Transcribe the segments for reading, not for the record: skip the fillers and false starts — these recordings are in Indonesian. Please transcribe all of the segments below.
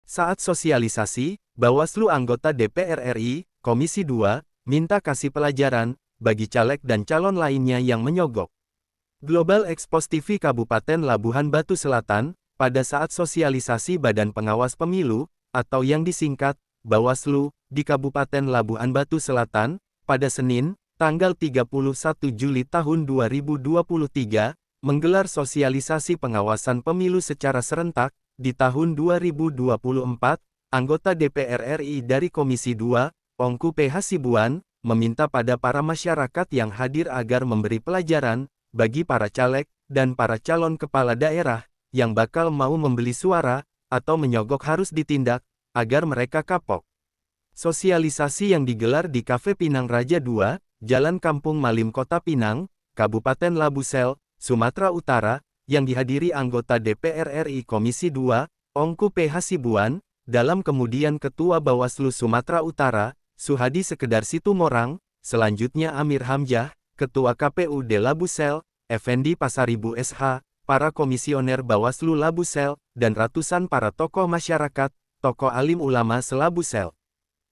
Saat sosialisasi, Bawaslu anggota DPR RI, Komisi 2, minta kasih pelajaran, bagi caleg dan calon lainnya yang menyogok. Global Expos TV Kabupaten Labuhan Batu Selatan, pada saat sosialisasi Badan Pengawas Pemilu, atau yang disingkat, Bawaslu, di Kabupaten Labuhan Batu Selatan, pada Senin, tanggal 31 Juli tahun 2023, menggelar sosialisasi pengawasan pemilu secara serentak, di tahun 2024, anggota DPR RI dari Komisi 2, Ongku P. Hasibuan, meminta pada para masyarakat yang hadir agar memberi pelajaran, bagi para caleg, dan para calon kepala daerah, yang bakal mau membeli suara, atau menyogok harus ditindak, agar mereka kapok. Sosialisasi yang digelar di Kafe Pinang Raja 2, Jalan Kampung Malim Kota Pinang, Kabupaten Labusel, Sumatera Utara, yang dihadiri anggota DPR RI Komisi 2, Ongku P. Hasibuan, dalam kemudian Ketua Bawaslu Sumatera Utara, Suhadi Sekedar Situmorang, selanjutnya Amir Hamzah, Ketua KPUD Labusel, Effendi Pasaribu SH, para komisioner Bawaslu Labusel, dan ratusan para tokoh masyarakat, tokoh alim ulama se-Labusel.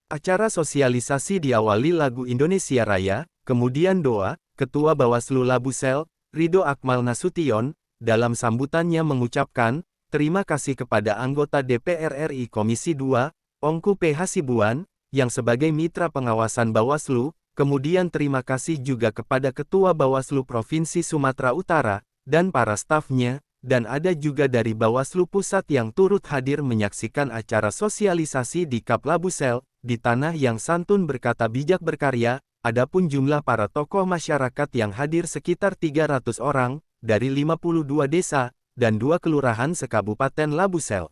Acara sosialisasi diawali lagu Indonesia Raya, kemudian doa. Ketua Bawaslu Labusel, Ridho Akmal Nasution, dalam sambutannya mengucapkan, terima kasih kepada anggota DPR RI Komisi 2, Ongku P. Hasibuan, yang sebagai mitra pengawasan Bawaslu, kemudian terima kasih juga kepada Ketua Bawaslu Provinsi Sumatera Utara, dan para stafnya, dan ada juga dari Bawaslu Pusat yang turut hadir menyaksikan acara sosialisasi di Kap Labusel, di tanah yang santun berkata bijak berkarya. Adapun jumlah para tokoh masyarakat yang hadir sekitar 300 orang, dari 52 desa, dan 2 kelurahan sekabupaten Labusel.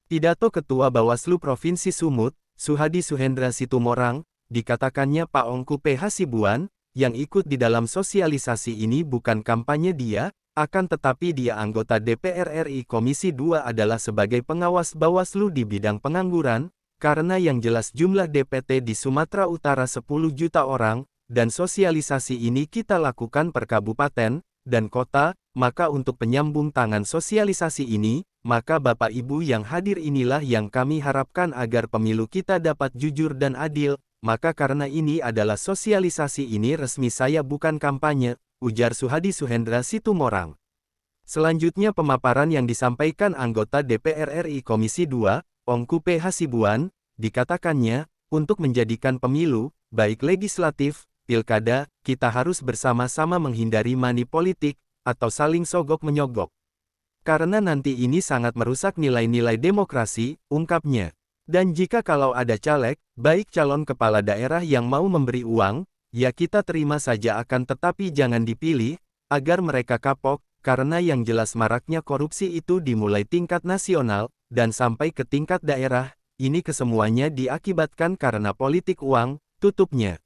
Pidato Ketua Bawaslu Provinsi Sumut, Suhadi Suhendra Situmorang, dikatakannya Pak Ongku P. Hasibuan, yang ikut di dalam sosialisasi ini bukan kampanye dia, akan tetapi dia anggota DPR RI Komisi 2 adalah sebagai pengawas Bawaslu di bidang pengangguran, karena yang jelas jumlah DPT di Sumatera Utara 10 juta orang, dan sosialisasi ini kita lakukan per kabupaten, dan kota, maka untuk penyambung tangan sosialisasi ini, maka Bapak Ibu yang hadir inilah yang kami harapkan agar pemilu kita dapat jujur dan adil, maka karena ini adalah sosialisasi ini resmi saya bukan kampanye, ujar Suhadi Suhendra Situmorang. Selanjutnya pemaparan yang disampaikan anggota DPR RI Komisi 2, Ongku P. Hasibuan, dikatakannya, untuk menjadikan pemilu, baik legislatif, pilkada, kita harus bersama-sama menghindari money politik, atau saling sogok-menyogok. Karena nanti ini sangat merusak nilai-nilai demokrasi, ungkapnya. Dan jika kalau ada caleg, baik calon kepala daerah yang mau memberi uang, ya kita terima saja akan tetapi jangan dipilih, agar mereka kapok, karena yang jelas maraknya korupsi itu dimulai tingkat nasional, dan sampai ke tingkat daerah, ini kesemuanya diakibatkan karena politik uang, tutupnya.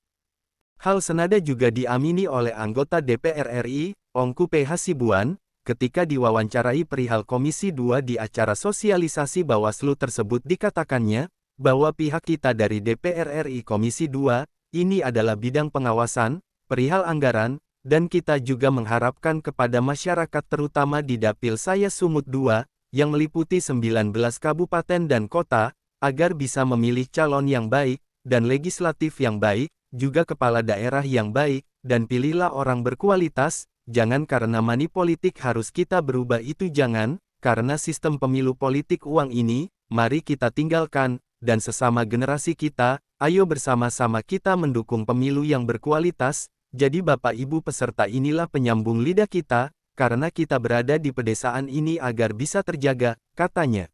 Hal senada juga diamini oleh anggota DPR RI, Ongku P. Hasibuan, ketika diwawancarai perihal Komisi 2 di acara sosialisasi Bawaslu tersebut dikatakannya, bahwa pihak kita dari DPR RI Komisi 2, ini adalah bidang pengawasan, perihal anggaran, dan kita juga mengharapkan kepada masyarakat terutama di Dapil saya Sumut 2, yang meliputi 19 kabupaten dan kota, agar bisa memilih calon yang baik, dan legislatif yang baik, juga kepala daerah yang baik, dan pilihlah orang berkualitas, jangan karena money politik harus kita berubah itu jangan, karena sistem pemilu politik uang ini, mari kita tinggalkan, dan sesama generasi kita, ayo bersama-sama kita mendukung pemilu yang berkualitas, jadi Bapak Ibu peserta inilah penyambung lidah kita, karena kita berada di pedesaan ini agar bisa terjaga, katanya.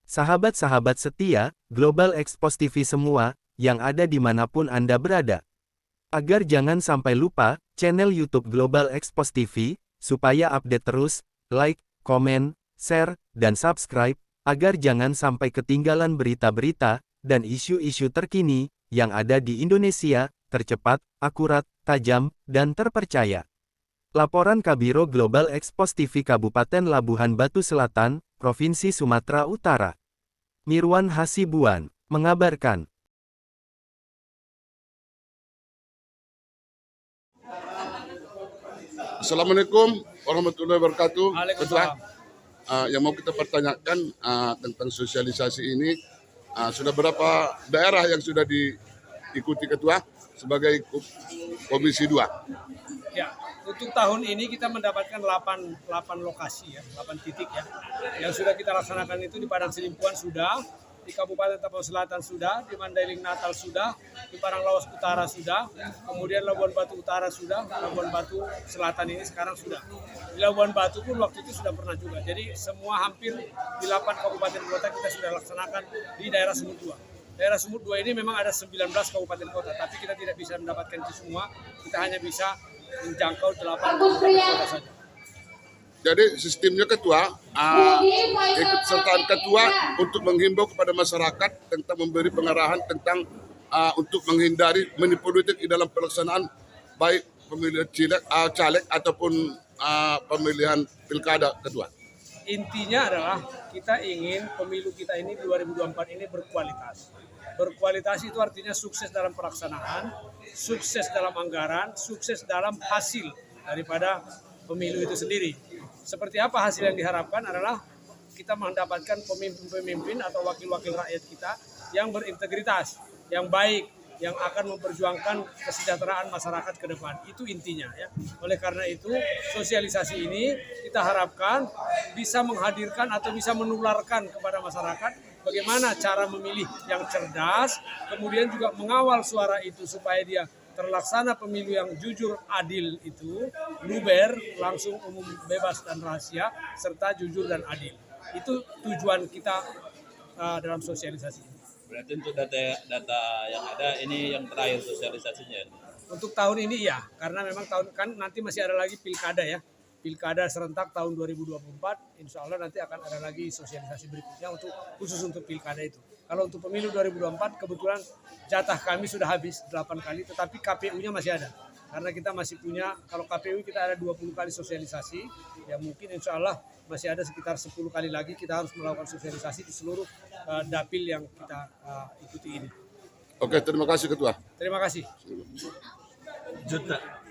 Sahabat-sahabat setia, Global Expos TV semua, yang ada dimanapun Anda berada. Agar jangan sampai lupa, channel YouTube Global Expos TV, supaya update terus, like, komen, share, dan subscribe, agar jangan sampai ketinggalan berita-berita, dan isu-isu terkini, yang ada di Indonesia, tercepat, akurat, tajam, dan terpercaya. Laporan Kabiro Global Expos TV Kabupaten Labuhan Batu Selatan, Provinsi Sumatera Utara. Mirwan Hasibuan, mengabarkan. Assalamualaikum warahmatullahi wabarakatuh. Waalaikumsalam. yang mau kita pertanyakan tentang sosialisasi ini, sudah berapa daerah yang sudah diikuti Ketua sebagai Komisi 2? Ya, untuk tahun ini kita mendapatkan 8 lokasi ya, 8 titik ya. Yang sudah kita laksanakan itu di Padang Selimpuan sudah, di Kabupaten Tapau Selatan sudah, di Mandailing Natal sudah, di Paranglawas Utara sudah, kemudian Labuan Batu Utara sudah, Labuan Batu Selatan ini sekarang sudah. Di Labuan Batu pun waktu itu sudah pernah juga. Jadi semua hampir di 8 kabupaten kota kita sudah laksanakan di daerah Sumut 2. Daerah Sumut 2 ini memang ada 19 kabupaten kota, tapi kita tidak bisa mendapatkan itu semua. Kita hanya bisa menjangkau 8 kabupaten kota saja. Jadi sistemnya Ketua, ikut sertaan Ketua untuk menghimbau kepada masyarakat tentang memberi pengarahan tentang untuk menghindari manipolitik di dalam pelaksanaan baik pemilihan caleg ataupun pemilihan pilkada Ketua. Intinya adalah kita ingin pemilu kita ini 2024 ini berkualitas. Berkualitas itu artinya sukses dalam pelaksanaan, sukses dalam anggaran, sukses dalam hasil daripada pemilu itu sendiri. Seperti apa hasil yang diharapkan adalah kita mendapatkan pemimpin-pemimpin atau wakil-wakil rakyat kita yang berintegritas, yang baik, yang akan memperjuangkan kesejahteraan masyarakat ke depan. Itu intinya ya. Oleh karena itu, sosialisasi ini kita harapkan bisa menghadirkan atau bisa menularkan kepada masyarakat bagaimana cara memilih yang cerdas, kemudian juga mengawal suara itu supaya dia terlaksana pemilu yang jujur, adil itu, luber, langsung, umum, bebas, dan rahasia, serta jujur dan adil. Itu tujuan kita dalam sosialisasi ini. Berarti untuk data yang ada ini yang terakhir sosialisasinya. Untuk tahun ini ya, karena memang tahun kan nanti masih ada lagi pilkada ya. Pilkada serentak tahun 2024, insya Allah nanti akan ada lagi sosialisasi berikutnya khusus untuk pilkada itu. Kalau untuk pemilu 2024 kebetulan jatah kami sudah habis 8 kali, tetapi KPU-nya masih ada. Karena kita masih punya, kalau KPU kita ada 20 kali sosialisasi, ya mungkin insya Allah masih ada sekitar 10 kali lagi kita harus melakukan sosialisasi di seluruh dapil yang kita ikuti ini. Oke, terima kasih Ketua. Terima kasih. Juta.